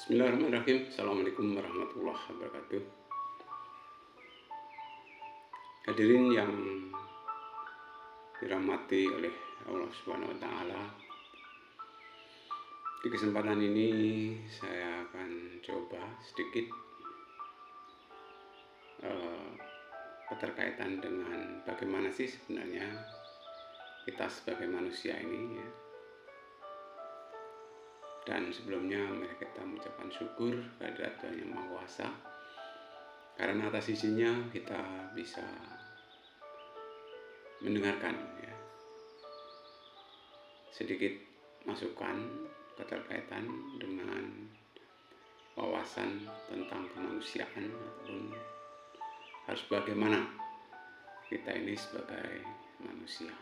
Bismillahirrahmanirrahim. Assalamualaikum warahmatullahi wabarakatuh. Hadirin yang dirahmati oleh Allah Subhanahu wa taala. Di kesempatan ini saya akan coba sedikit keterkaitan dengan bagaimana sih sebenarnya kita sebagai manusia ini ya. Dan sebelumnya mari kita mengucapkan syukur kehadirat Tuhan Yang Maha Kuasa, karena atas izinnya kita bisa mendengarkan ya, sedikit masukan keterkaitan dengan wawasan tentang kemanusiaan ataupun harus bagaimana kita ini sebagai manusia.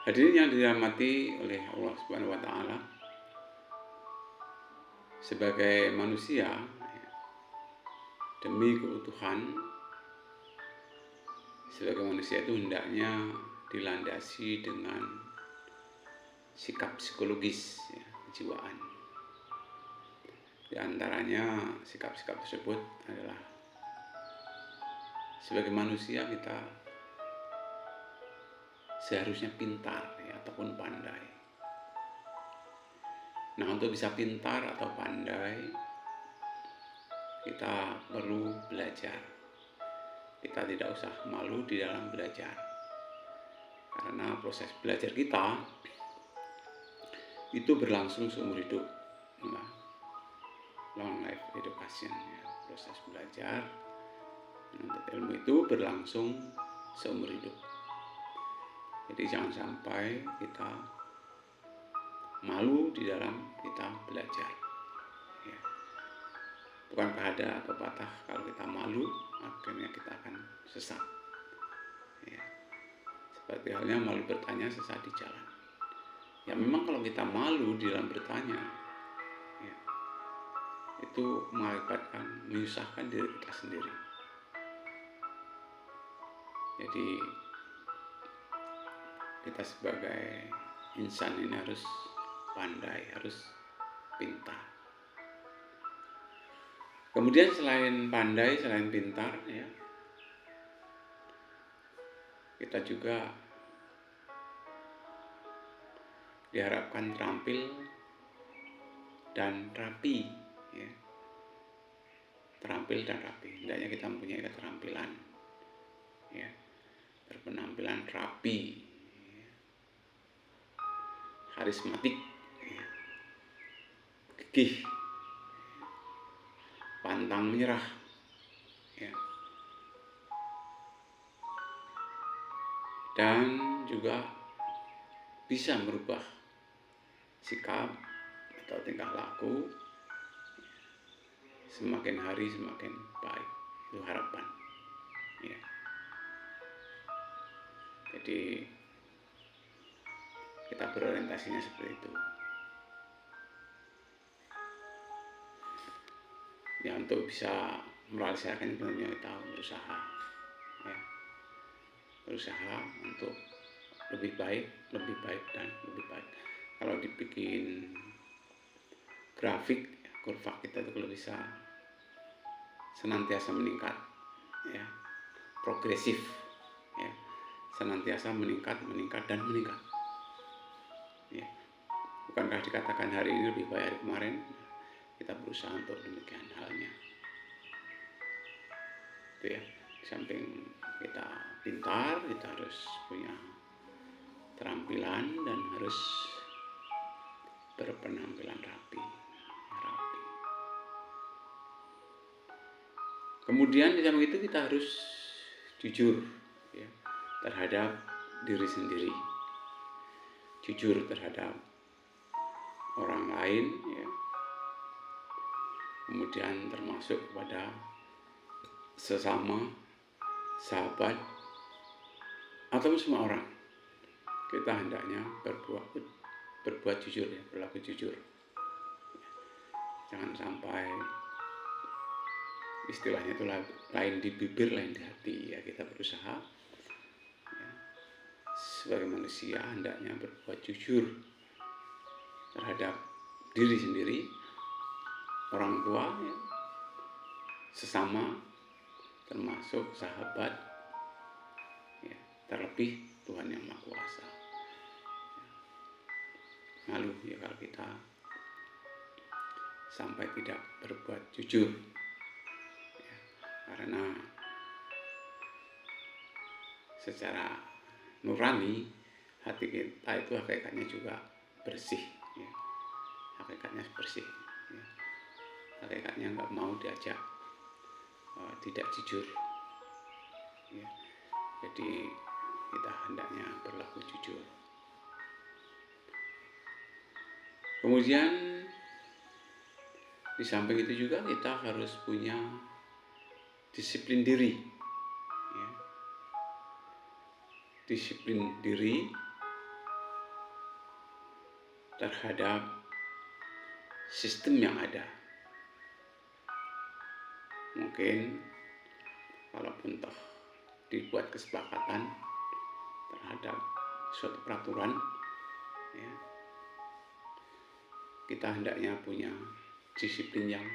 Hadirin yang dirahmati oleh Allah Subhanahu wa taala, sebagai manusia demi keutuhan sebagai manusia itu hendaknya dilandasi dengan sikap psikologis ya, kejiwaan. Di antaranya sikap-sikap tersebut adalah sebagai manusia kita seharusnya pintar ya, ataupun pandai. Nah, untuk bisa pintar atau pandai kita perlu belajar. Kita tidak usah malu di dalam belajar, karena proses belajar kita itu berlangsung seumur hidup. Nah, long life education ya, proses belajar menuntut ilmu itu berlangsung seumur hidup. Jadi jangan sampai kita malu di dalam kita belajar ya. Bukankah ada pepatah, kalau kita malu akhirnya kita akan sesat ya. Seperti halnya malu bertanya, sesat di jalan. Ya memang kalau kita malu di dalam bertanya ya, itu mengakibatkan menyusahkan diri kita sendiri. Jadi kita sebagai insan ini harus pandai, harus pintar. Kemudian selain pandai, selain pintar ya, kita juga diharapkan terampil dan rapi ya. Terampil dan rapi. Hendaknya kita mempunyai keterampilan ya, berpenampilan rapi, karismatik, gigih, pantang menyerah, ya. Dan juga bisa merubah sikap atau tingkah laku semakin hari semakin baik. Itu harapan, ya. Jadi kita berorientasinya seperti itu. Ya, untuk bisa merealisasikan tentunya kita berusaha ya. Berusaha untuk lebih baik dan lebih baik. Kalau dibikin grafik, kurva kita itu kalau bisa senantiasa meningkat ya, progresif ya, senantiasa meningkat dan meningkat. Ya. Bukankah dikatakan hari ini lebih baik dari kemarin? Kita berusaha untuk demikian halnya. Itu ya. Di samping kita pintar, kita harus punya keterampilan dan harus berpenampilan rapi. Kemudian di samping itu kita harus jujur ya, terhadap diri sendiri. Jujur terhadap orang lain ya. Kemudian termasuk kepada sesama, sahabat, atau semua orang. Kita hendaknya berbuat jujur ya, berlaku jujur. Jangan sampai istilahnya itu lain di bibir, lain di hati ya. Kita berusaha ya, sebagai manusia hendaknya berbuat jujur terhadap diri sendiri, orang tua, ya, sesama, termasuk sahabat, ya, terlebih Tuhan yang Maha Kuasa. Malu ya kalau kita sampai tidak berbuat jujur, ya, karena secara nurani hati kita itu hakikatnya juga bersih, ya. Hakikatnya bersih, ya. Hakikatnya nggak mau diajak tidak jujur, ya. Jadi kita hendaknya berlaku jujur. Kemudian di samping itu juga kita harus punya disiplin diri, ya. Disiplin diri terhadap sistem yang ada. Mungkin walaupun toh dibuat kesepakatan terhadap suatu peraturan, ya, kita hendaknya punya disiplin yang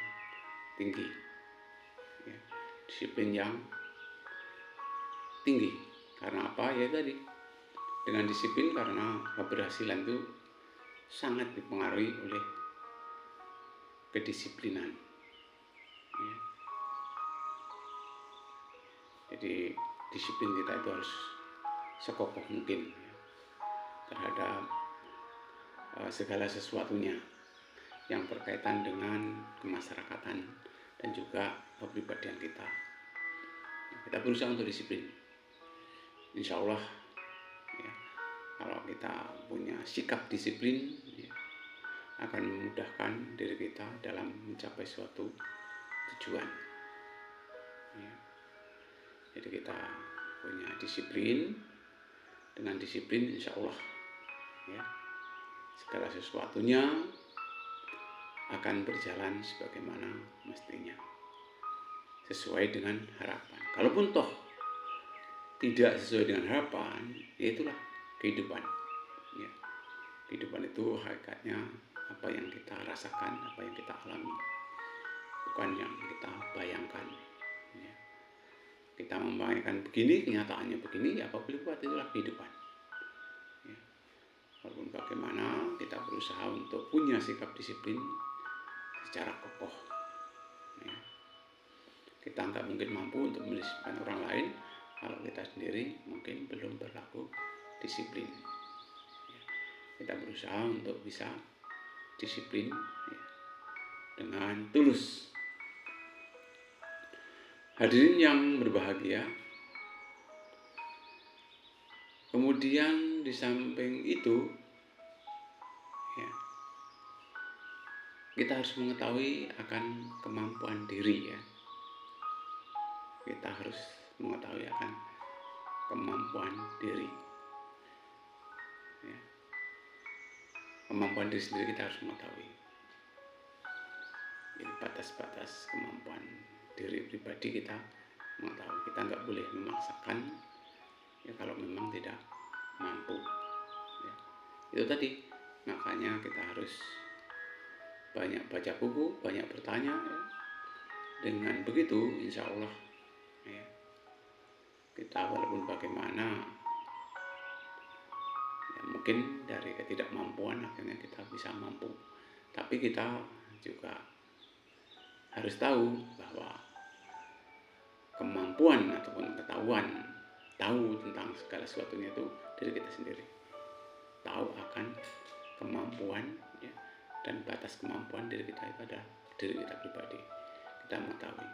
tinggi, ya. Disiplin yang tinggi karena apa? Ya tadi, dengan disiplin, karena keberhasilan itu sangat dipengaruhi oleh kedisiplinan, ya. Jadi disiplin kita itu harus sekokoh mungkin, ya, terhadap segala sesuatunya yang berkaitan dengan kemasyarakatan dan juga kepribadian kita. Kita berusaha untuk disiplin. Insya Allah, ya, kalau kita punya sikap disiplin, ya, akan memudahkan diri kita dalam mencapai suatu tujuan, ya. Jadi kita punya disiplin. Dengan disiplin insya Allah, ya, segala sesuatunya akan berjalan sebagaimana mestinya, sesuai dengan harapan. Kalaupun toh tidak sesuai dengan harapan, ya itulah kehidupan, ya. Kehidupan itu hakikatnya apa yang kita rasakan, apa yang kita alami, bukan yang kita bayangkan, ya. Kita membayangkan begini, kenyataannya begini, ya apa boleh buat, itulah kehidupan, ya. Walaupun bagaimana kita berusaha untuk punya sikap disiplin secara kokoh, ya. Kita nggak mungkin mampu untuk mendisiplinkan orang lain kalau kita sendiri mungkin belum berlaku disiplin, ya. Kita berusaha untuk bisa disiplin, ya, dengan tulus. Hadirin yang berbahagia, kemudian di samping itu, ya, kita harus mengetahui akan kemampuan diri, ya. Kita harus mengetahui akan kemampuan diri, ya. Kemampuan diri sendiri kita harus mengetahui. Jadi batas-batas kemampuan diri pribadi kita mengetahui. Kita nggak boleh memaksakan, ya, kalau memang tidak mampu, ya. Itu tadi, makanya kita harus banyak baca buku, banyak bertanya, ya. Dengan begitu insya Allah, ya, kita walaupun bagaimana, ya, mungkin dari ketidakmampuan akhirnya kita bisa mampu. Tapi kita juga harus tahu bahwa kemampuan ataupun ketahuan, tahu tentang segala sesuatunya itu diri kita sendiri. Tahu akan kemampuan, ya, dan batas kemampuan diri kita itu adalah diri kita pribadi. Kita mengetahui,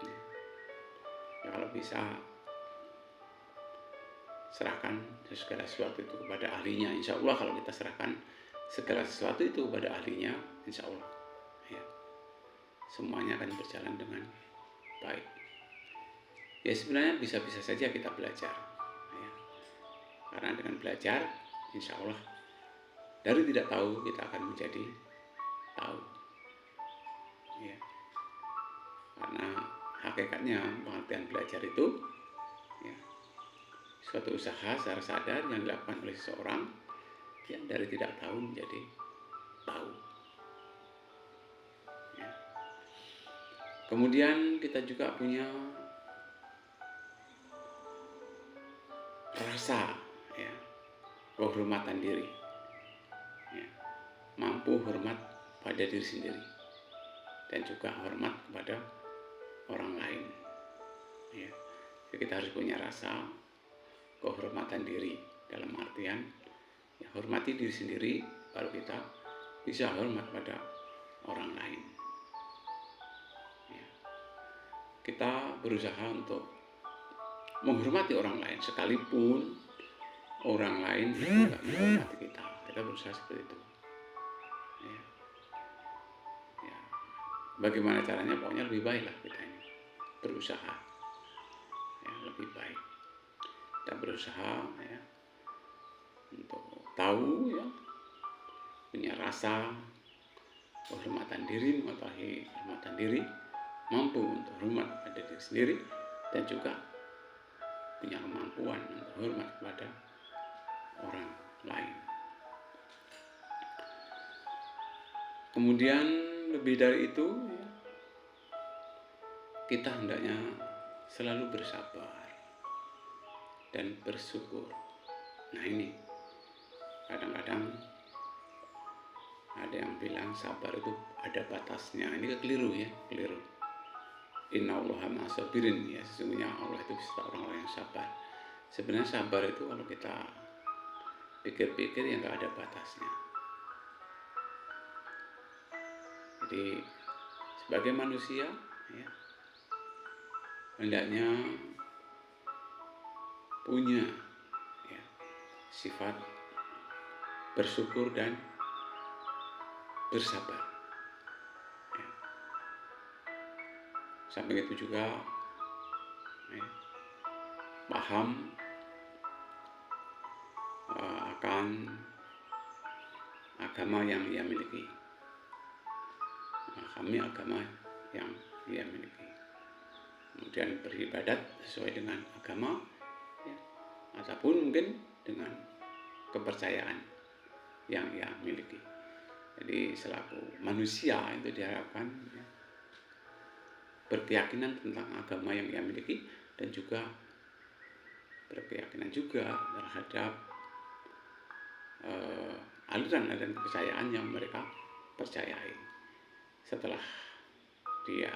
ya. Ya, kalau bisa serahkan segala sesuatu itu kepada ahlinya. Insya Allah kalau kita serahkan segala sesuatu itu kepada ahlinya, insya Allah, ya, semuanya akan berjalan dengan baik. Ya sebenarnya bisa-bisa saja kita belajar, ya. Karena dengan belajar insya Allah dari tidak tahu kita akan menjadi tahu, ya. Karena hakikatnya pengertian belajar itu, ya, suatu usaha secara sadar yang dilakukan oleh seseorang yang dari tidak tahu menjadi tahu. Kemudian kita juga punya rasa ya, kehormatan diri, ya, mampu hormat pada diri sendiri dan juga hormat kepada orang lain. Ya. Jadi kita harus punya rasa kehormatan diri, dalam artian ya, hormati diri sendiri, baru kita bisa hormat pada orang lain. Ya. Kita berusaha untuk menghormati orang lain, sekalipun orang lain itu nggak menghormati kita. Kita berusaha seperti itu. Ya. Ya. Bagaimana caranya? Pokoknya lebih baiklah kita ini berusaha, ya, lebih baik. Kita berusaha ya untuk tahu ya, punya rasa kehormatan diri, mengetahui kehormatan diri, mampu untuk hormat pada diri sendiri, dan juga punya kemampuan untuk hormat kepada orang lain. Kemudian lebih dari itu ya, kita hendaknya selalu bersabar dan bersyukur. Nah ini kadang-kadang ada yang bilang sabar itu ada batasnya. Ini keliru ya, keliru. Innallaha ma'as-sabirin, ya, sesungguhnya Allah itu beserta orang-orang yang sabar. Sebenarnya sabar itu kalau kita pikir-pikir ya nggak ada batasnya. Jadi sebagai manusia ya, hendaknya punya ya, sifat bersyukur dan bersabar. Ya. Samping itu juga ya, paham akan agama yang ia miliki, memahami agama yang ia miliki, kemudian beribadat sesuai dengan agama ya, ataupun mungkin dengan kepercayaan yang ia miliki. Jadi selaku manusia itu diharapkan ya, berkeyakinan tentang agama yang ia miliki dan juga berkeyakinan juga terhadap aliran-aliran kepercayaan yang mereka percayai. Setelah dia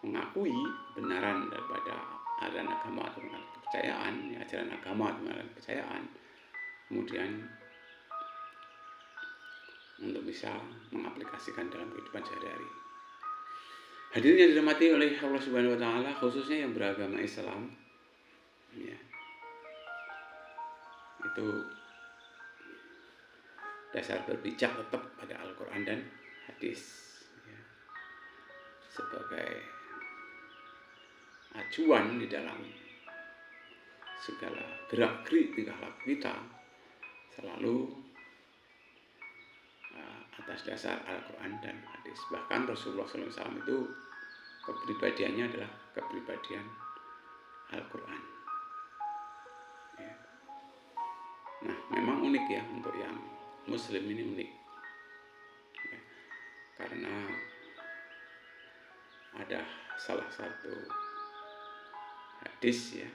mengakui kebenaran daripada aliran agama atau kepercayaan, ya, ajaran agama atau kepercayaan, kemudian untuk bisa mengaplikasikan dalam kehidupan sehari-hari. Hadirin yang dirahmati oleh Allah Subhanahu wa taala, khususnya yang beragama Islam, ya, itu dasar berpijak tetap pada Al-Quran dan hadis ya, sebagai acuan di dalam segala gerak-gerik tingkah laku kita, selalu atas dasar Al-Quran dan hadis. Bahkan Rasulullah SAW itu kepribadiannya adalah kepribadian Al-Quran ya. Nah memang unik ya, untuk yang Muslim ini unik ya, karena ada salah satu hadis ya,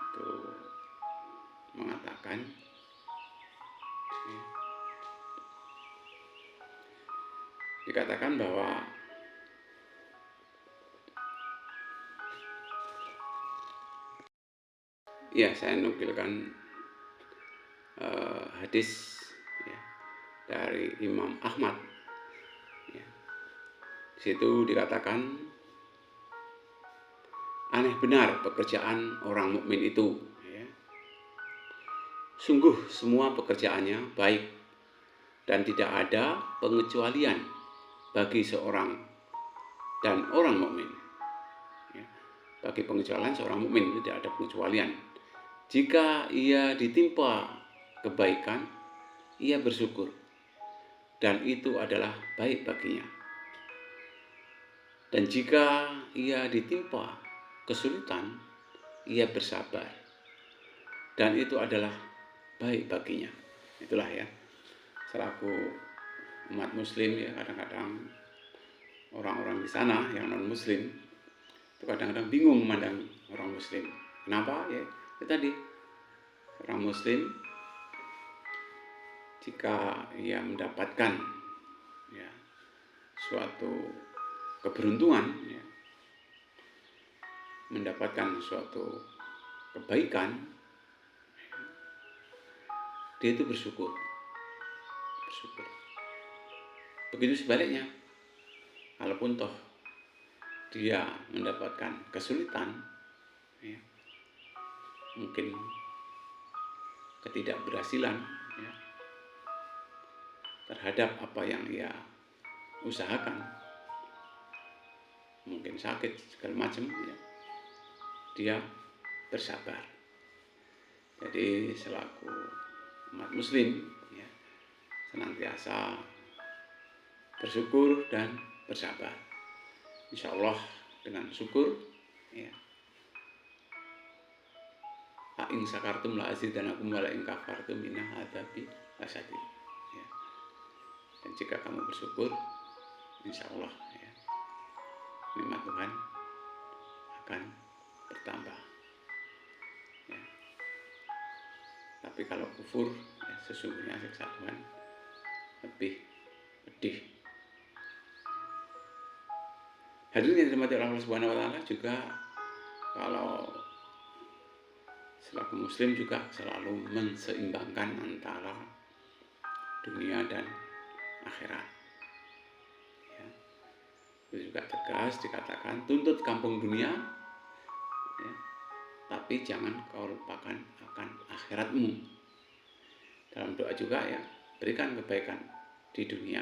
itu mengatakan ya, dikatakan bahwa ya, saya nukilkan hadis ya, dari Imam Ahmad ya. Di situ dikatakan, aneh benar pekerjaan orang mukmin itu ya. Sungguh semua pekerjaannya baik dan tidak ada pengecualian bagi seorang dan orang mukmin ya. Bagi pengecualian seorang mukmin tidak ada pengecualian. Jika ia ditimpa kebaikan, ia bersyukur, dan itu adalah baik baginya. Dan jika ia ditimpa kesulitan, ia bersabar, dan itu adalah baik baginya. Itulah ya, selaku umat muslim ya, kadang-kadang orang-orang di sana yang non muslim itu kadang-kadang bingung memandang orang muslim. Kenapa? Ya, itu tadi, orang muslim jika ia mendapatkan ya suatu keberuntungan ya, mendapatkan suatu kebaikan, dia itu bersyukur. Begitu sebaliknya, kalaupun toh dia mendapatkan kesulitan ya, mungkin ketidakberhasilan ya, terhadap apa yang ia usahakan, mungkin sakit segala macam ya, dia bersabar. Jadi selaku umat muslim ya, senantiasa bersyukur dan bersabar. Insya Allah dengan syukur ya, in sakartum la azidanakum wa la in kafartum inna adzabi lasyadid ya. Dan jika kamu bersyukur, insya Allah ya, nikmat Tuhan akan bertambah ya. Tapi kalau kufur ya, sesungguhnya siksa Tuhan lebih pedih. Hadirin yang dirahmati Allah Subhanahu wa taala, juga kalau selaku muslim juga selalu menseimbangkan antara dunia dan akhirat ya. Itu juga tegas dikatakan, tuntut kampung dunia ya, tapi jangan kau lupakan akan akhiratmu. Dalam doa juga ya, berikan kebaikan di dunia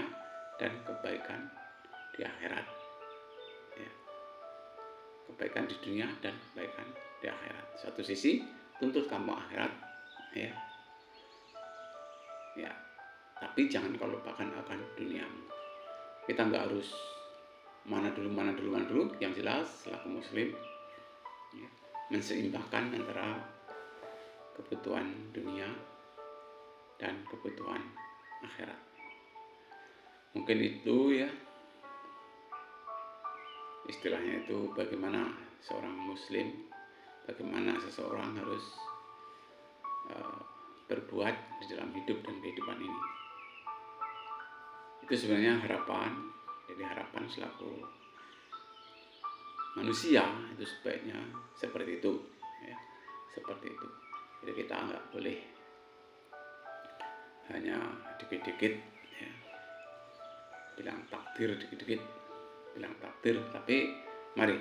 dan kebaikan di akhirat ya. Kebaikan di dunia dan kebaikan di akhirat. Satu sisi tuntut kamu akhirat ya, ya, tapi jangan kau lupakan akan duniamu. Kita nggak harus mana dulu. Yang jelas selaku muslim ya, menseimbangkan antara kebutuhan dunia dan kebutuhan akhirat. Mungkin itu ya istilahnya, itu bagaimana seorang muslim, bagaimana seseorang harus berbuat di dalam hidup dan kehidupan ini. Itu sebenarnya harapan. Jadi harapan selaku manusia itu sebaiknya seperti itu ya, seperti itu. Jadi kita nggak boleh hanya dikit-dikit ya, bilang takdir dikit-dikit, bilang takdir, tapi mari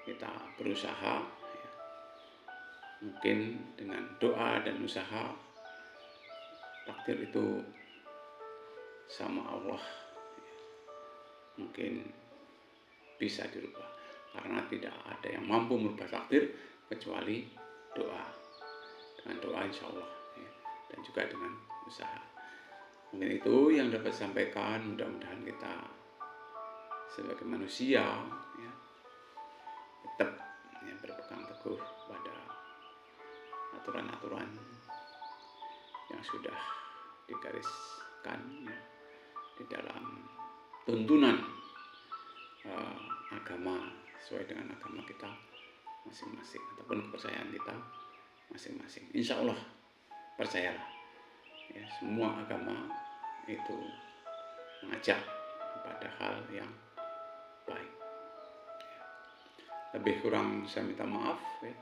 kita berusaha ya, mungkin dengan doa dan usaha, takdir itu sama Allah ya, mungkin bisa dirubah, karena tidak ada yang mampu merubah takdir kecuali doa. Dengan doa insya Allah ya, dan juga dengan usaha. Mungkin itu yang dapat disampaikan. Mudah-mudahan kita sebagai manusia ya, tetap ya, berpegang teguh pada aturan-aturan yang sudah digariskan ya, di dalam tuntunan agama, sesuai dengan agama kita masing-masing ataupun kepercayaan kita masing-masing. Insya Allah, percayalah ya, semua agama itu mengajak kepada hal yang baik. Lebih kurang saya minta maaf ya,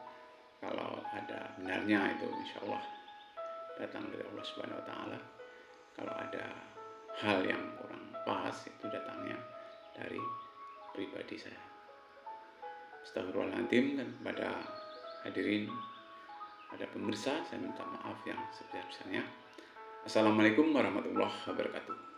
kalau ada benarnya itu insya Allah datang dari Allah Subhanahu Wa Taala. Kalau ada hal yang kurang pas itu datangnya dari pribadi saya. Astagfirullahaladzim. Dan pada hadirin, pada pemirsa, saya minta maaf yang sebesar-besarnya. Assalamualaikum warahmatullahi wabarakatuh.